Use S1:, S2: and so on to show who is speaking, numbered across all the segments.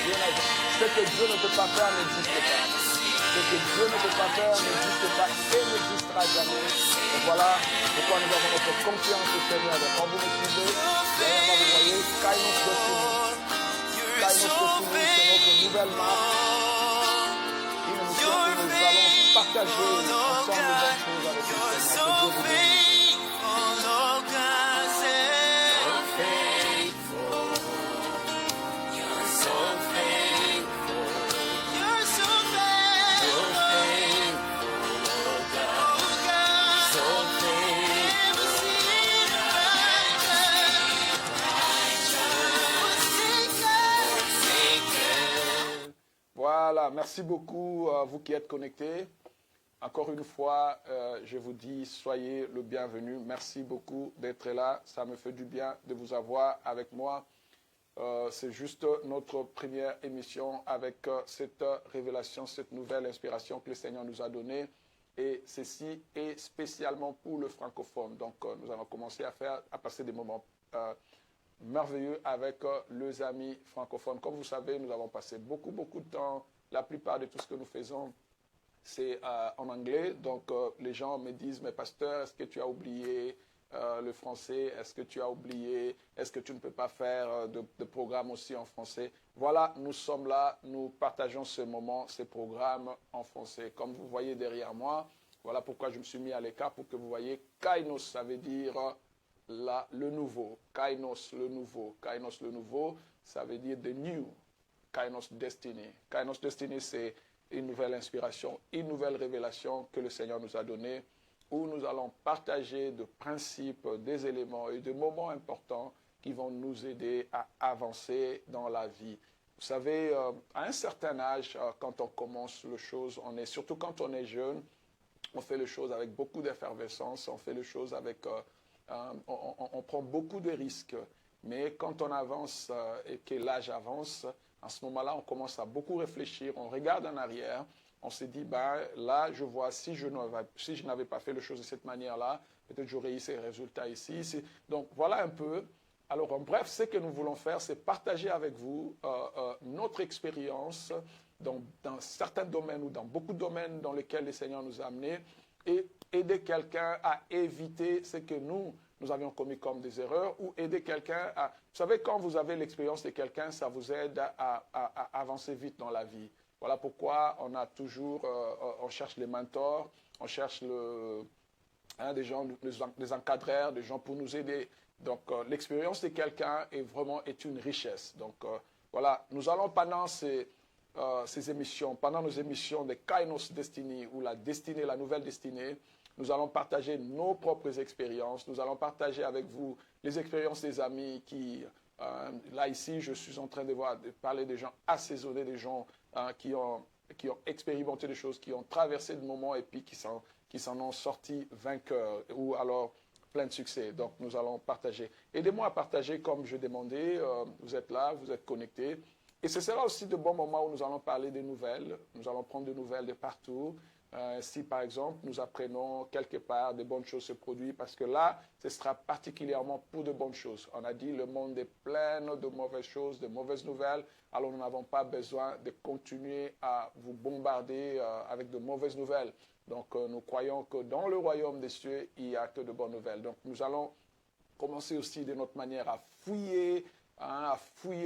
S1: Ce que Dieu ne peut pas faire n'existe pas. Ce que Dieu ne peut pas faire n'existe pas et n'existera jamais. Et voilà pourquoi nous avons notre confiance au Seigneur. Donc quand vous me suivez, derrière moi vous voyez Kainos Destiny. Kainos Destiny, c'est notre nouvelle marque. Une émission où nous allons partager ensemble les bonnes choses avec le Seigneur. Que Dieu vous bénisse. Voilà, merci beaucoup à vous qui êtes connectés. Encore une fois, je vous dis, soyez le bienvenu. Merci beaucoup d'être là. Ça me fait du bien de vous avoir avec moi. C'est juste notre première émission avec cette révélation, cette nouvelle inspiration que le Seigneur nous a donnée. Et ceci est spécialement pour le francophone. Donc, nous allons commencer à passer des moments merveilleux avec les amis francophones. Comme vous savez, nous avons passé beaucoup de temps. La plupart de tout ce que nous faisons, c'est en anglais. Donc, les gens me disent, mais pasteur, est-ce que tu as oublié le français? Est-ce que tu as oublié? Est-ce que tu ne peux pas faire de programme aussi en français? Voilà, nous sommes là. Nous partageons ce moment, ces programmes en français. Comme vous voyez derrière moi, voilà pourquoi je me suis mis à l'écart pour que vous voyez. Kainos, ça veut dire le nouveau. Kainos, le nouveau. Kainos, le nouveau, ça veut dire the new. Kainos Destiny. Kainos Destiny, c'est une nouvelle inspiration, une nouvelle révélation que le Seigneur nous a donnée, où nous allons partager des principes, des éléments et des moments importants qui vont nous aider à avancer dans la vie. Vous savez, à un certain âge, quand on commence les choses, surtout quand on est jeune, on fait les choses avec beaucoup d'effervescence, on fait les choses avec... on prend beaucoup de risques. Mais quand on avance et que l'âge avance, à ce moment-là, on commence à beaucoup réfléchir, on regarde en arrière, on se dit, là, je vois, si je n'avais pas fait les choses de cette manière-là, peut-être j'aurais eu ces résultats ici. Donc, voilà un peu. Alors, en bref, ce que nous voulons faire, c'est partager avec vous notre expérience dans certains domaines ou dans beaucoup de domaines dans lesquels le Seigneur nous a amenés et aider quelqu'un à éviter ce que nous avions commis comme des erreurs ou aider quelqu'un à... Vous savez, quand vous avez l'expérience de quelqu'un, ça vous aide à avancer vite dans la vie. Voilà pourquoi on a toujours... on cherche les mentors, on cherche des gens, des encadreurs, des gens pour nous aider. Donc, l'expérience de quelqu'un est une richesse. Donc, voilà, nous allons pendant ces émissions, pendant nos émissions de Kainos Destiny ou la destinée, la nouvelle destinée, nous allons partager nos propres expériences. Nous allons partager avec vous les expériences des amis qui, là ici, je suis en train de parler des gens assaisonnés, des gens qui ont expérimenté des choses, qui ont traversé des moments et puis qui s'en ont sortis vainqueurs ou alors plein de succès. Donc, nous allons partager. Aidez-moi à partager comme je demandais. Vous êtes là, vous êtes connectés. Et ce sera aussi de bons moments où nous allons parler des nouvelles. Nous allons prendre des nouvelles de partout. Si, par exemple, nous apprenons quelque part de bonnes choses se produisent, parce que là, ce sera particulièrement pour de bonnes choses. On a dit le monde est plein de mauvaises choses, de mauvaises nouvelles, alors nous n'avons pas besoin de continuer à vous bombarder avec de mauvaises nouvelles. Donc, nous croyons que dans le royaume des cieux, il n'y a que de bonnes nouvelles. Donc, nous allons commencer aussi de notre manière à fouiller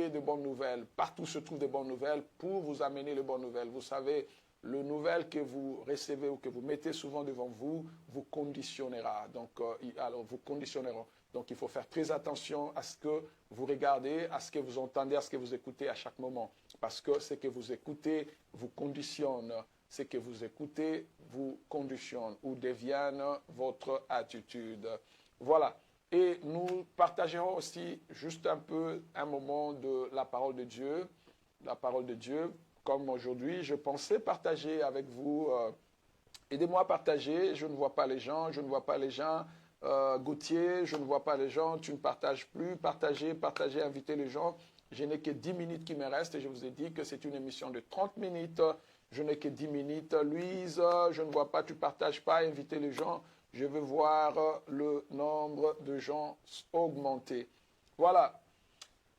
S1: de bonnes nouvelles. Partout se trouvent de bonnes nouvelles pour vous amener les bonnes nouvelles. Vous savez, le nouvelle que vous recevez ou que vous mettez souvent devant vous, vous conditionnera. Donc, alors vous conditionneront. Donc, il faut faire très attention à ce que vous regardez, à ce que vous entendez, à ce que vous écoutez à chaque moment. Parce que ce que vous écoutez vous conditionne. Ce que vous écoutez vous conditionne ou devienne votre attitude. Voilà. Et nous partagerons aussi juste un moment de la parole de Dieu. La parole de Dieu. Comme aujourd'hui, je pensais partager avec vous. Aidez-moi à partager. Je ne vois pas les gens. Gauthier, je ne vois pas les gens. Tu ne partages plus. Partagez, invitez les gens. Je n'ai que 10 minutes qui me restent et je vous ai dit que c'est une émission de 30 minutes. Je n'ai que 10 minutes. Louise, je ne vois pas, tu ne partages pas. Invitez les gens. Je veux voir le nombre de gens augmenter. Voilà.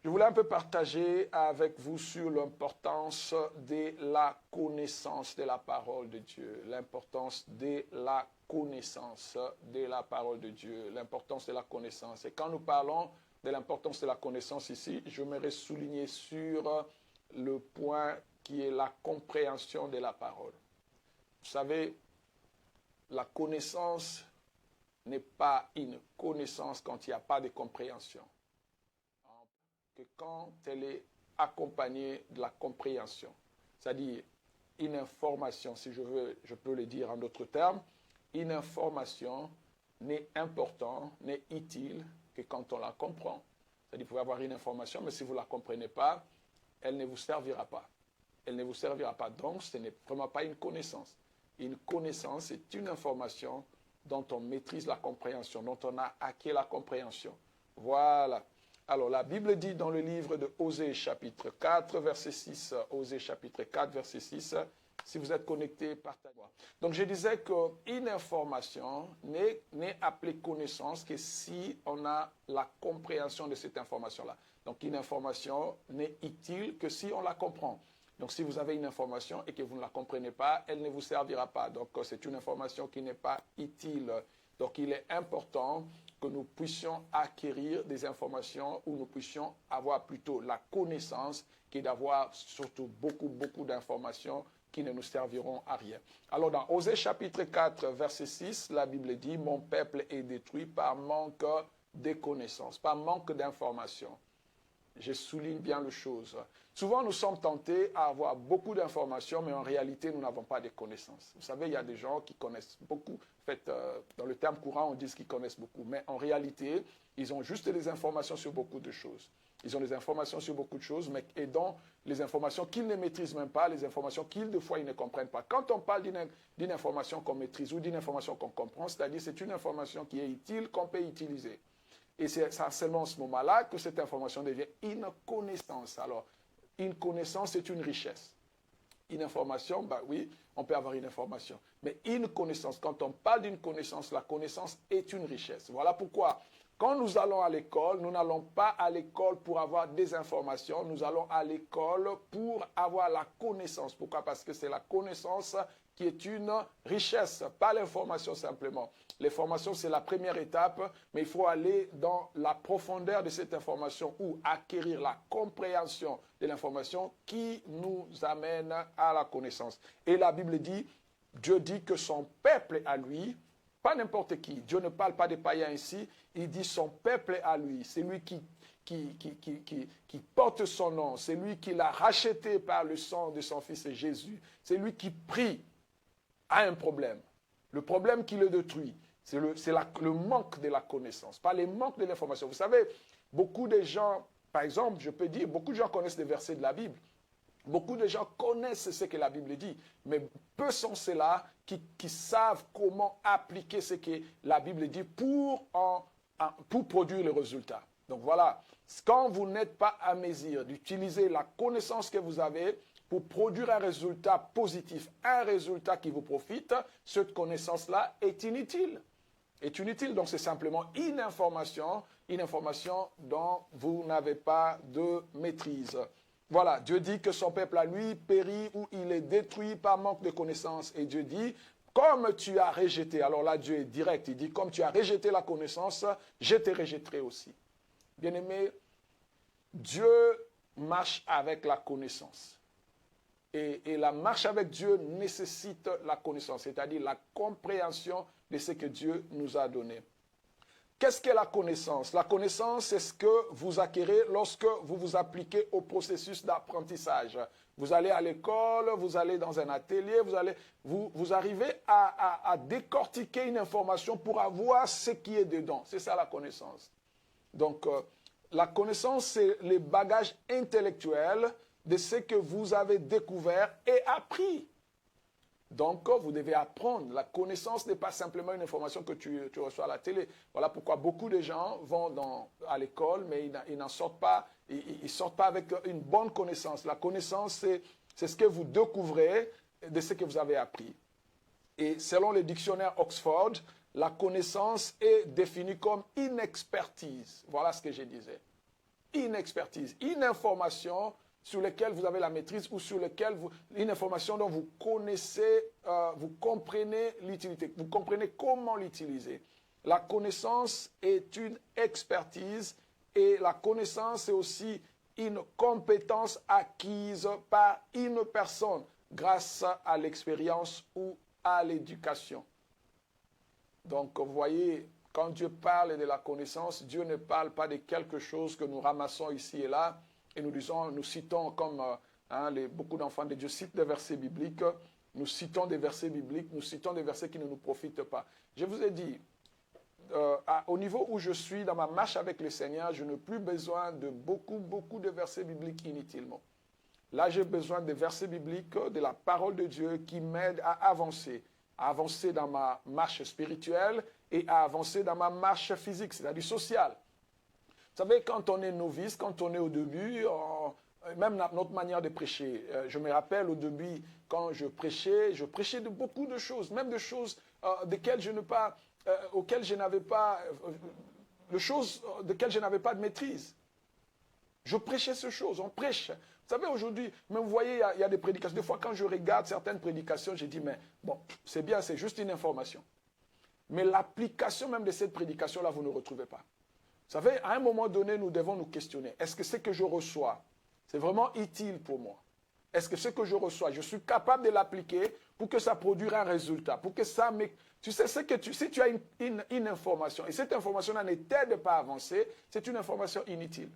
S1: Je voulais un peu partager avec vous sur l'importance de la connaissance de la parole de Dieu. L'importance de la connaissance de la parole de Dieu. L'importance de la connaissance. Et quand nous parlons de l'importance de la connaissance ici, je m'aimerais souligner sur le point qui est la compréhension de la parole. Vous savez, la connaissance n'est pas une connaissance quand il n'y a pas de compréhension. Que quand elle est accompagnée de la compréhension, c'est-à-dire une information, si je peux le dire en d'autres termes, une information n'est importante, n'est utile que quand on la comprend. C'est-à-dire vous pouvez avoir une information, mais si vous ne la comprenez pas, elle ne vous servira pas. Elle ne vous servira pas. Donc, ce n'est vraiment pas une connaissance. Une connaissance, c'est une information dont on maîtrise la compréhension, dont on a acquis la compréhension. Voilà. Alors, la Bible dit dans le livre de Osée, chapitre 4, verset 6, Osée, chapitre 4, verset 6, si vous êtes connecté, partagez-moi. Donc, je disais qu'une information n'est appelée connaissance que si on a la compréhension de cette information-là. Donc, une information n'est utile que si on la comprend. Donc, si vous avez une information et que vous ne la comprenez pas, elle ne vous servira pas. Donc, c'est une information qui n'est pas utile. Donc, il est important que nous puissions acquérir des informations ou nous puissions avoir plutôt la connaissance que d'avoir surtout beaucoup d'informations qui ne nous serviront à rien. Alors, dans Osée chapitre 4, verset 6, la Bible dit « Mon peuple est détruit par manque de connaissances, par manque d'informations. » Je souligne bien les choses. Souvent, nous sommes tentés à avoir beaucoup d'informations, mais en réalité, nous n'avons pas de connaissances. Vous savez, il y a des gens qui connaissent beaucoup. En fait, dans le terme courant, on dit qu'ils connaissent beaucoup. Mais en réalité, ils ont juste des informations sur beaucoup de choses. Ils ont des informations sur beaucoup de choses, mais et dont les informations qu'ils ne maîtrisent même pas, les informations qu'ils, des fois, ils ne comprennent pas. Quand on parle d'une information qu'on maîtrise ou d'une information qu'on comprend, c'est-à-dire c'est une information qui est utile, qu'on peut utiliser. Et c'est seulement à ce moment-là que cette information devient une connaissance. Alors, une connaissance, c'est une richesse. Une information, bah oui, on peut avoir une information. Mais une connaissance, quand on parle d'une connaissance, la connaissance est une richesse. Voilà pourquoi, quand nous allons à l'école, nous n'allons pas à l'école pour avoir des informations, nous allons à l'école pour avoir la connaissance. Pourquoi? Parce que c'est la connaissance qui est une richesse, pas l'information simplement. L'information, c'est la première étape, mais il faut aller dans la profondeur de cette information ou acquérir la compréhension de l'information qui nous amène à la connaissance. Et la Bible dit, Dieu dit que son peuple à lui, pas n'importe qui, Dieu ne parle pas des païens ici, il dit son peuple à lui, c'est lui qui porte son nom, c'est lui qui l'a racheté par le sang de son fils Jésus, c'est lui qui prie a un problème. Le problème qui le détruit, c'est le manque de la connaissance, pas le manque de l'information. Vous savez, beaucoup de gens, par exemple, je peux dire, beaucoup de gens connaissent des versets de la Bible. Beaucoup de gens connaissent ce que la Bible dit, mais peu sont ceux-là qui savent comment appliquer ce que la Bible dit pour produire le résultat. Donc voilà, quand vous n'êtes pas à mesure d'utiliser la connaissance que vous avez pour produire un résultat positif, un résultat qui vous profite, cette connaissance-là est inutile. Est inutile, donc c'est simplement une information dont vous n'avez pas de maîtrise. Voilà, Dieu dit que son peuple à lui périt ou il est détruit par manque de connaissance. Et Dieu dit, comme tu as rejeté, alors là Dieu est direct, il dit, comme tu as rejeté la connaissance, je te rejetterai aussi. Bien-aimé, Dieu marche avec la connaissance. Et la marche avec Dieu nécessite la connaissance, c'est-à-dire la compréhension de ce que Dieu nous a donné. Qu'est-ce que la connaissance? La connaissance, c'est ce que vous acquérez lorsque vous vous appliquez au processus d'apprentissage. Vous allez à l'école, vous allez dans un atelier, vous arrivez à décortiquer une information pour avoir ce qui est dedans. C'est ça la connaissance. Donc, la connaissance, c'est les bagages intellectuels de ce que vous avez découvert et appris. Donc, vous devez apprendre. La connaissance n'est pas simplement une information que tu reçois à la télé. Voilà pourquoi beaucoup de gens vont à l'école, mais ils n'en sortent pas. Ils ne sortent pas avec une bonne connaissance. La connaissance, c'est ce que vous découvrez de ce que vous avez appris. Et selon le dictionnaire Oxford, la connaissance est définie comme une expertise. Voilà ce que je disais. inexpertise, une information sur laquelle vous avez la maîtrise ou sur laquelle une information dont vous connaissez, vous comprenez l'utilité, vous comprenez comment l'utiliser. La connaissance est une expertise et la connaissance est aussi une compétence acquise par une personne grâce à l'expérience ou à l'éducation. Donc, vous voyez, quand Dieu parle de la connaissance, Dieu ne parle pas de quelque chose que nous ramassons ici et là et nous citons comme beaucoup d'enfants de Dieu citent des versets bibliques, nous citons des versets bibliques, nous citons des versets qui ne nous profitent pas. Je vous ai dit, au niveau où je suis dans ma marche avec le Seigneur, je n'ai plus besoin de beaucoup de versets bibliques inutilement. Là, j'ai besoin des versets bibliques, de la parole de Dieu qui m'aident à avancer dans ma marche spirituelle et à avancer dans ma marche physique, c'est-à-dire sociale. Vous savez, quand on est novice, quand on est au début, même notre manière de prêcher, je me rappelle au début, quand je prêchais de beaucoup de choses, même de choses auxquelles je n'avais pas de maîtrise. Je prêchais ces choses, on prêche. Vous savez, aujourd'hui, même vous voyez, il y a des prédications. Des fois, quand je regarde certaines prédications, je dis, mais bon, c'est bien, c'est juste une information. Mais l'application même de cette prédication-là, vous ne retrouvez pas. Vous savez, à un moment donné, nous devons nous questionner. Est-ce que ce que je reçois, c'est vraiment utile pour moi? Est-ce que ce que je reçois, je suis capable de l'appliquer pour que ça produise un résultat? Pour que ça me... Tu sais, si tu as une information, et cette information-là ne t'aide pas à avancer, c'est une information inutile.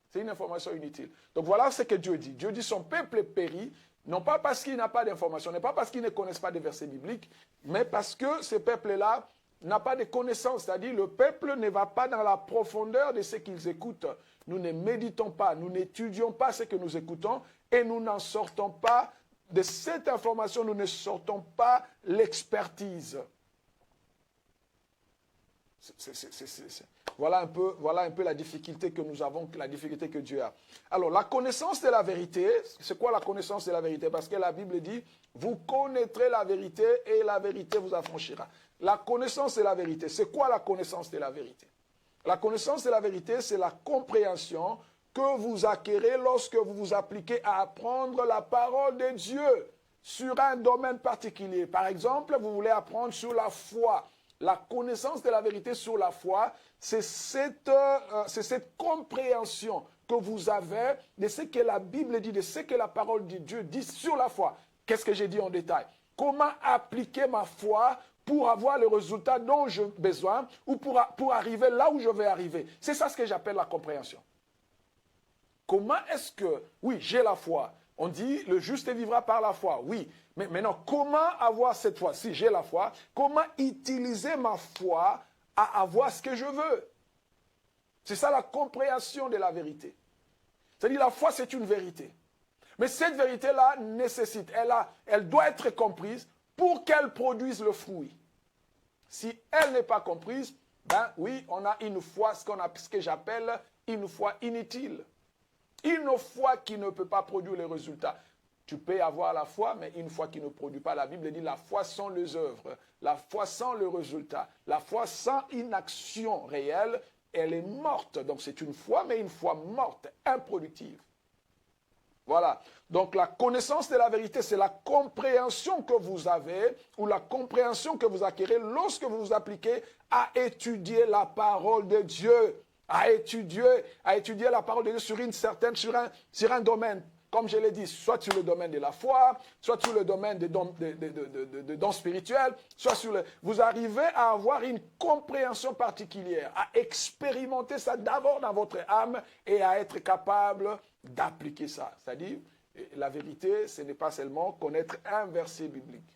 S1: C'est une information inutile. Donc voilà ce que Dieu dit. Dieu dit son peuple périt, non pas parce qu'il n'a pas d'information, non pas parce qu'ils ne connaissent pas des versets bibliques, mais parce que ce peuple-là n'a pas de connaissances. C'est-à-dire le peuple ne va pas dans la profondeur de ce qu'ils écoutent. Nous ne méditons pas, nous n'étudions pas ce que nous écoutons et nous n'en sortons pas de cette information, nous ne sortons pas l'expertise. Voilà un peu la difficulté que nous avons, la difficulté que Dieu a. Alors, la connaissance de la vérité, c'est quoi la connaissance de la vérité? Parce que la Bible dit, vous connaîtrez la vérité et la vérité vous affranchira. La connaissance de la vérité, c'est quoi la connaissance de la vérité? La connaissance de la vérité, c'est la compréhension que vous acquérez lorsque vous vous appliquez à apprendre la parole de Dieu sur un domaine particulier. Par exemple, vous voulez apprendre sur la foi. La connaissance de la vérité sur la foi, c'est cette compréhension que vous avez de ce que la Bible dit, de ce que la parole de Dieu dit sur la foi. Qu'est-ce que j'ai dit en détail? Comment appliquer ma foi pour avoir le résultat dont j'ai besoin ou pour arriver là où je vais arriver. C'est ça ce que j'appelle la compréhension. Comment est-ce que, oui, j'ai la foi. On dit, le juste vivra par la foi, oui. Mais maintenant, comment avoir cette foi? Si j'ai la foi, comment utiliser ma foi à avoir ce que je veux? C'est ça la compréhension de la vérité. C'est-à-dire, la foi, c'est une vérité. Mais cette vérité-là nécessite, elle doit être comprise pour qu'elle produise le fruit. Si elle n'est pas comprise, ben oui, on a une foi, ce que j'appelle une foi inutile. Une foi qui ne peut pas produire les résultats. Tu peux avoir la foi, mais une foi qui ne produit pas. La Bible dit la foi sans les œuvres, la foi sans le résultat, la foi sans une action réelle, elle est morte. Donc c'est une foi, mais une foi morte, improductive. Voilà. Donc la connaissance de la vérité, c'est la compréhension que vous avez ou la compréhension que vous acquérez lorsque vous vous appliquez à étudier la parole de Dieu. À étudier la parole de Dieu sur un domaine, comme je l'ai dit, soit sur le domaine de la foi, soit sur le domaine des dons spirituels, soit vous arrivez à avoir une compréhension particulière, à expérimenter ça d'abord dans votre âme et à être capable d'appliquer ça. C'est-à-dire, la vérité, ce n'est pas seulement connaître un verset biblique.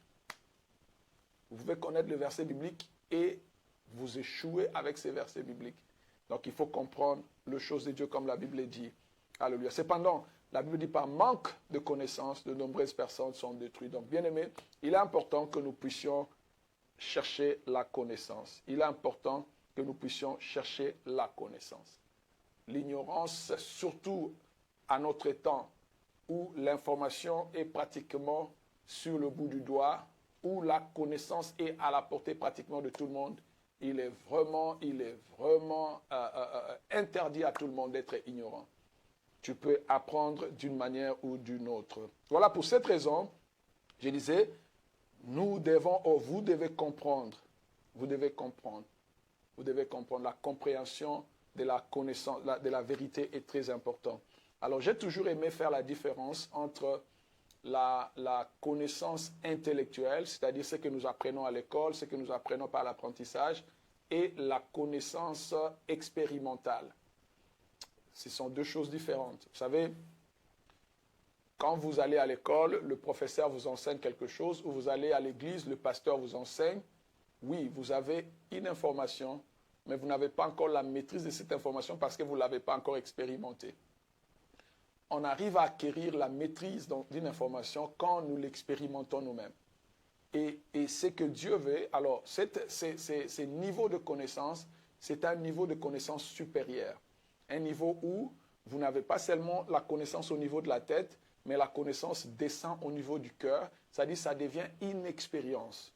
S1: Vous pouvez connaître le verset biblique et vous échouer avec ces versets bibliques. Donc, il faut comprendre les choses de Dieu comme la Bible dit. Alléluia. Cependant, la Bible dit par manque de connaissances, de nombreuses personnes sont détruites. Donc, bien aimé, il est important que nous puissions chercher la connaissance. Il est important que nous puissions chercher la connaissance. L'ignorance, surtout à notre temps, où l'information est pratiquement sur le bout du doigt, où la connaissance est à la portée pratiquement de tout le monde, il est vraiment interdit à tout le monde d'être ignorant. Tu peux apprendre d'une manière ou d'une autre. Voilà, pour cette raison, je disais, vous devez comprendre. Vous devez comprendre. Vous devez comprendre. La compréhension de la connaissance, de la vérité est très importante. Alors, j'ai toujours aimé faire la différence entre la connaissance intellectuelle, c'est-à-dire ce que nous apprenons à l'école, ce que nous apprenons par l'apprentissage, et la connaissance expérimentale. Ce sont deux choses différentes. Vous savez, quand vous allez à l'école, le professeur vous enseigne quelque chose, ou vous allez à l'église, le pasteur vous enseigne. Oui, vous avez une information, mais vous n'avez pas encore la maîtrise de cette information parce que vous ne l'avez pas encore expérimentée. On arrive à acquérir la maîtrise d'une information quand nous l'expérimentons nous-mêmes. Et ce que Dieu veut, alors, ces niveaux de connaissance, c'est un niveau de connaissance supérieur. Un niveau où vous n'avez pas seulement la connaissance au niveau de la tête, mais la connaissance descend au niveau du cœur, c'est-à-dire ça devient une expérience.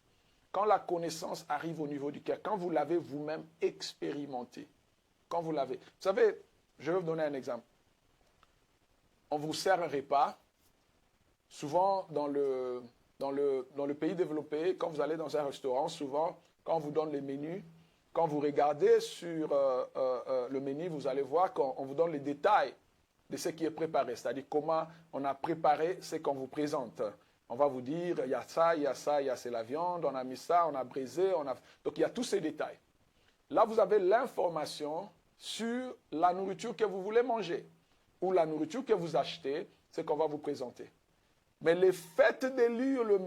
S1: Quand la connaissance arrive au niveau du cœur, quand vous l'avez vous-même expérimenté, quand vous l'avez. Vous savez, je vais vous donner un exemple. On vous sert un repas, souvent dans le pays développé, quand vous allez dans un restaurant, souvent, quand on vous donne les menus, quand vous regardez sur le menu, vous allez voir qu'on vous donne les détails de ce qui est préparé, c'est-à-dire comment on a préparé ce qu'on vous présente. On va vous dire, il y a ça, il y a ça, il y a c'est la viande, on a mis ça, on a braisé, donc il y a tous ces détails. Là, vous avez l'information sur la nourriture que vous voulez manger ou la nourriture que vous achetez, c'est qu'on va vous présenter. Mais le fait de lire le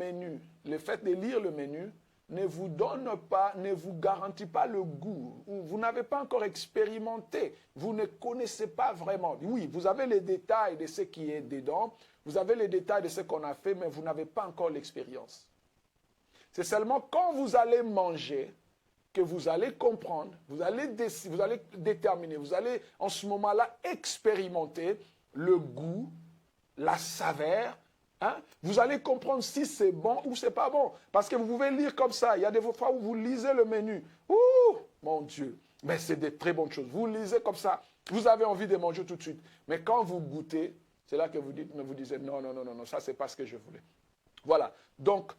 S1: menu, ne vous donne pas, ne vous garantit pas le goût. Vous n'avez pas encore expérimenté. Vous ne connaissez pas vraiment. Oui, vous avez les détails de ce qui est dedans. Vous avez les détails de ce qu'on a fait, mais vous n'avez pas encore l'expérience. C'est seulement quand vous allez manger que vous allez comprendre, vous allez déterminer, vous allez en ce moment-là expérimenter le goût, la saveur. Hein? Vous allez comprendre si c'est bon ou c'est pas bon. Parce que vous pouvez lire comme ça. Il y a des fois où vous lisez le menu. Ouh, mon Dieu. Mais c'est des très bonnes choses. Vous lisez comme ça. Vous avez envie de manger tout de suite. Mais quand vous goûtez, c'est là que vous disiez non, ça c'est pas ce que je voulais. Voilà. Donc,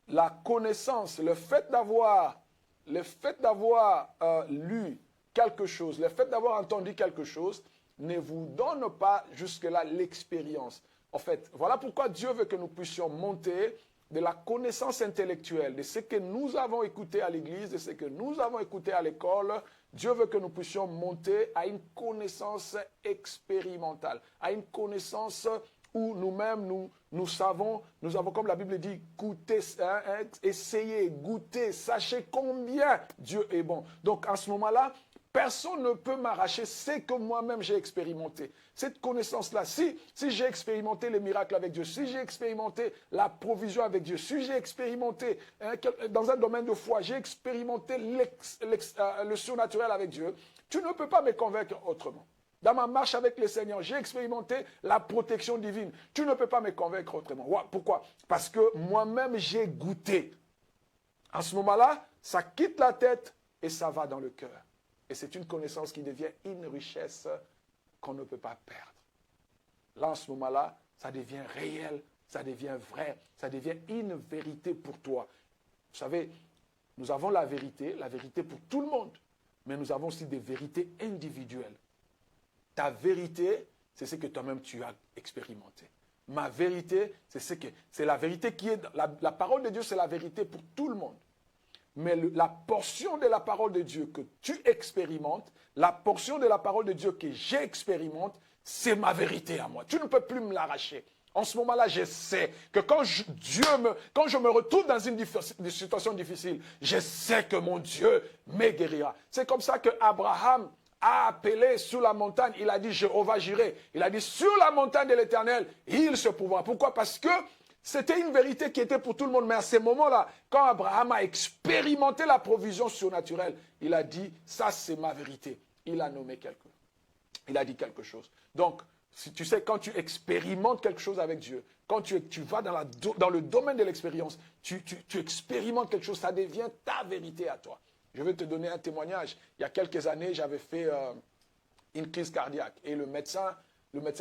S1: la connaissance, le fait d'avoir lu quelque chose, le fait d'avoir entendu quelque chose, ne vous donne pas jusque-là l'expérience. En fait, voilà pourquoi Dieu veut que nous puissions monter de la connaissance intellectuelle, de ce que nous avons écouté à l'église, de ce que nous avons écouté à l'école. Dieu veut que nous puissions monter à une connaissance expérimentale, à une connaissance où nous-mêmes, nous savons, comme la Bible dit, goûter, essayez, goûter, sachez combien Dieu est bon. Donc, en ce moment-là, personne ne peut m'arracher ce que moi-même j'ai expérimenté. Cette connaissance-là, si j'ai expérimenté les miracles avec Dieu, si j'ai expérimenté la provision avec Dieu, si j'ai expérimenté dans un domaine de foi, j'ai expérimenté le surnaturel avec Dieu, tu ne peux pas me convaincre autrement. Dans ma marche avec le Seigneur, j'ai expérimenté la protection divine. Tu ne peux pas me convaincre autrement. Pourquoi? Parce que moi-même, j'ai goûté. En ce moment-là, ça quitte la tête et ça va dans le cœur. Et c'est une connaissance qui devient une richesse qu'on ne peut pas perdre. Là, en ce moment-là, ça devient réel, ça devient vrai, ça devient une vérité pour toi. Vous savez, nous avons la vérité pour tout le monde, mais nous avons aussi des vérités individuelles. Ta vérité, c'est ce que toi-même tu as expérimenté. Ma vérité, c'est la vérité qui est... La parole de Dieu, c'est la vérité pour tout le monde. Mais la portion de la parole de Dieu que tu expérimentes, la portion de la parole de Dieu que j'expérimente, c'est ma vérité à moi. Tu ne peux plus me l'arracher. En ce moment-là, je sais que quand je me retrouve dans une situation difficile, je sais que mon Dieu me guérira. C'est comme ça que Abraham a appelé sur la montagne, il a dit Jéhovah Jireh. Il a dit sur la montagne de l'Éternel, il se pourvoira. Pourquoi? Parce que c'était une vérité qui était pour tout le monde. Mais à ce moment-là, quand Abraham a expérimenté la provision surnaturelle, il a dit, ça c'est ma vérité. Il a nommé quelqu'un. Il a dit quelque chose. Donc, si tu sais, quand tu expérimentes quelque chose avec Dieu, quand tu vas dans le domaine de l'expérience, tu expérimentes quelque chose, ça devient ta vérité à toi. Je vais te donner un témoignage. Il y a quelques années, j'avais fait une crise cardiaque. Et le médecin,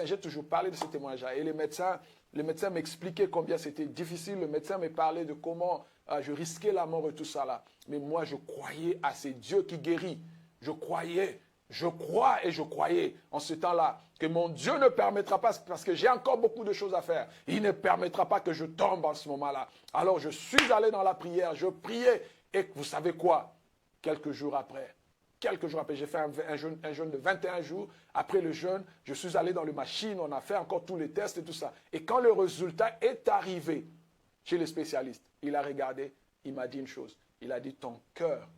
S1: j'ai toujours parlé de ce témoignage-là. Et le médecin m'expliquait combien c'était difficile. Le médecin me parlait de comment je risquais la mort et tout ça là. Mais moi, je croyais à ces dieux qui guérit. Je crois et je croyais en ce temps-là que mon Dieu ne permettra pas, parce que j'ai encore beaucoup de choses à faire, il ne permettra pas que je tombe en ce moment-là. Alors je suis allé dans la prière, je priais, et vous savez quoi? Quelques jours après, j'ai fait un jeûne de 21 jours. Après le jeûne, je suis allé dans la machine, on a fait encore tous les tests et tout ça. Et quand le résultat est arrivé chez les spécialistes, il a regardé, il m'a dit une chose. Il a dit, ton cœur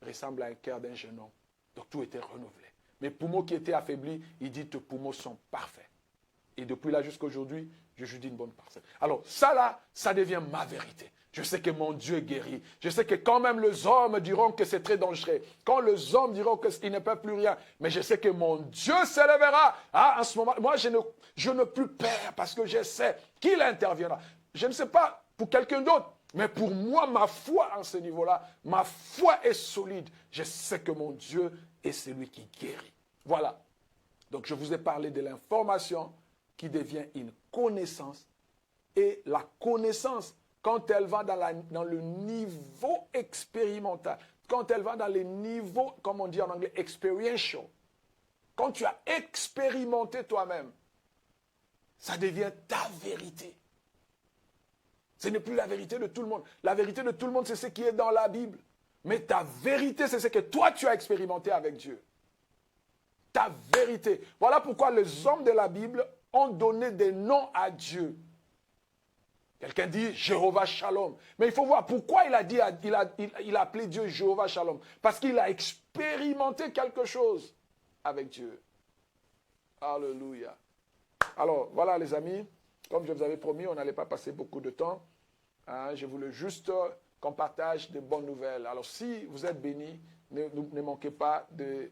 S1: ressemble à un cœur d'un jeune homme. Donc tout était renouvelé. Mes poumons qui étaient affaiblis, il dit, tes poumons sont parfaits. Et depuis là jusqu'à aujourd'hui, je dis une bonne parcelle. Alors ça là, ça devient ma vérité. Je sais que mon Dieu guérit. Je sais que quand même les hommes diront que c'est très dangereux. Quand les hommes diront qu'ils ne peuvent plus rien. Mais je sais que mon Dieu s'élèvera. Ah, en ce moment, moi je ne plus peur parce que je sais qu'il interviendra. Je ne sais pas pour quelqu'un d'autre. Mais pour moi, ma foi en ce niveau-là, ma foi est solide. Je sais que mon Dieu est celui qui guérit. Voilà. Donc je vous ai parlé de l'information qui devient une connaissance. Et la connaissance, quand elle va dans le niveau expérimental, quand elle va dans les niveaux, comme on dit en anglais, experiential, quand tu as expérimenté toi-même, ça devient ta vérité. Ce n'est plus la vérité de tout le monde. La vérité de tout le monde, c'est ce qui est dans la Bible. Mais ta vérité, c'est ce que toi, tu as expérimenté avec Dieu. Ta vérité. Voilà pourquoi les hommes de la Bible ont donné des noms à Dieu. Quelqu'un dit Jéhovah Shalom. Mais il faut voir pourquoi il a appelé Dieu Jéhovah Shalom. Parce qu'il a expérimenté quelque chose avec Dieu. Alléluia. Alors, voilà les amis. Comme je vous avais promis, on n'allait pas passer beaucoup de temps. Je voulais juste qu'on partage de bonnes nouvelles. Alors, si vous êtes bénis, ne manquez pas de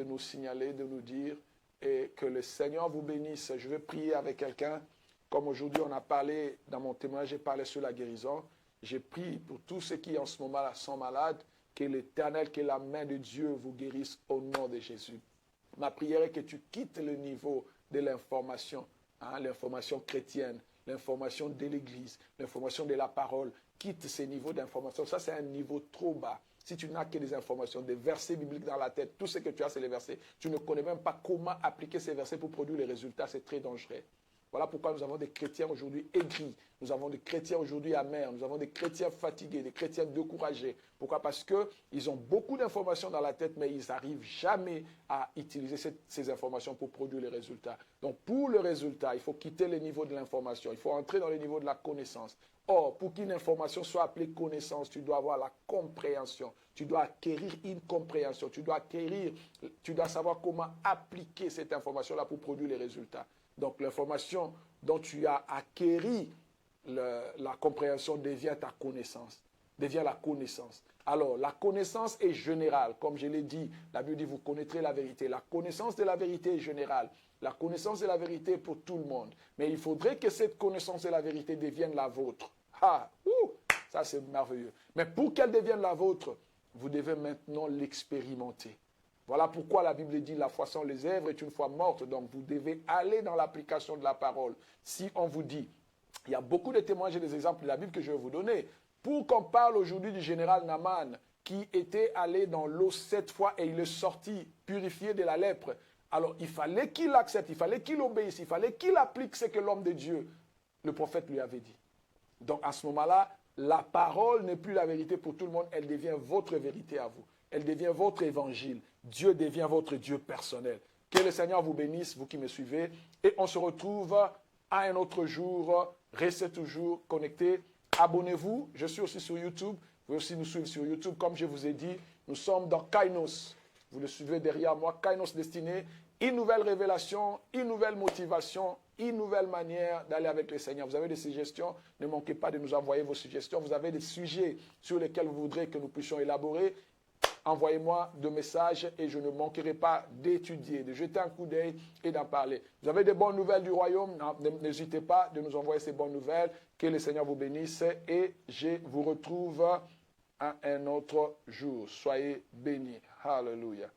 S1: nous signaler, de nous dire, et que le Seigneur vous bénisse. Je vais prier avec quelqu'un. Comme aujourd'hui, on a parlé, dans mon témoignage, j'ai parlé sur la guérison. J'ai prié pour tous ceux qui, en ce moment-là, sont malades, que l'Éternel, que la main de Dieu vous guérisse au nom de Jésus. Ma prière est que tu quittes le niveau de l'information, l'information chrétienne, l'information de l'Église, l'information de la parole. Quitte ces niveaux d'information. Ça, c'est un niveau trop bas. Si tu n'as que des informations, des versets bibliques dans la tête, tout ce que tu as, c'est les versets. Tu ne connais même pas comment appliquer ces versets pour produire les résultats. C'est très dangereux. Voilà pourquoi nous avons des chrétiens aujourd'hui aigris. Nous avons des chrétiens aujourd'hui amers. Nous avons des chrétiens fatigués, des chrétiens découragés. Pourquoi? Parce qu'ils ont beaucoup d'informations dans la tête, mais ils n'arrivent jamais à utiliser ces informations pour produire les résultats. Donc, pour le résultat, il faut quitter le niveau de l'information. Il faut entrer dans le niveau de la connaissance. Or, pour qu'une information soit appelée connaissance, tu dois avoir la compréhension. Tu dois acquérir une compréhension. Tu dois savoir comment appliquer cette information-là pour produire les résultats. Donc, l'information dont tu as acquéri la compréhension devient ta connaissance, devient la connaissance. Alors, la connaissance est générale. Comme je l'ai dit, la Bible dit, vous connaîtrez la vérité. La connaissance de la vérité est générale. La connaissance de la vérité est pour tout le monde. Mais il faudrait que cette connaissance de la vérité devienne la vôtre. Ça c'est merveilleux. Mais pour qu'elle devienne la vôtre, vous devez maintenant l'expérimenter. Voilà pourquoi la Bible dit la foi sans les œuvres est une foi morte. Donc vous devez aller dans l'application de la parole. Si on vous dit, il y a beaucoup de témoignages et des exemples de la Bible que je vais vous donner. Pour qu'on parle aujourd'hui du général Naaman qui était allé dans l'eau 7 fois et il est sorti purifié de la lèpre. Alors il fallait qu'il accepte, il fallait qu'il obéisse, il fallait qu'il applique ce que l'homme de Dieu, le prophète lui avait dit. Donc à ce moment-là, la parole n'est plus la vérité pour tout le monde, elle devient votre vérité à vous. Elle devient votre évangile. Dieu devient votre Dieu personnel. Que le Seigneur vous bénisse, vous qui me suivez. Et on se retrouve à un autre jour. Restez toujours connectés. Abonnez-vous. Je suis aussi sur YouTube. Vous pouvez aussi nous suivre sur YouTube. Comme je vous ai dit, nous sommes dans Kainos. Vous le suivez derrière moi. Kainos Destiné. Une nouvelle révélation, une nouvelle motivation, une nouvelle manière d'aller avec le Seigneur. Vous avez des suggestions, ne manquez pas de nous envoyer vos suggestions. Vous avez des sujets sur lesquels vous voudrez que nous puissions élaborer. Envoyez-moi des messages et je ne manquerai pas d'étudier, de jeter un coup d'œil et d'en parler. Vous avez des bonnes nouvelles du royaume, n'hésitez pas de nous envoyer ces bonnes nouvelles. Que le Seigneur vous bénisse et je vous retrouve à un autre jour. Soyez bénis. Alléluia.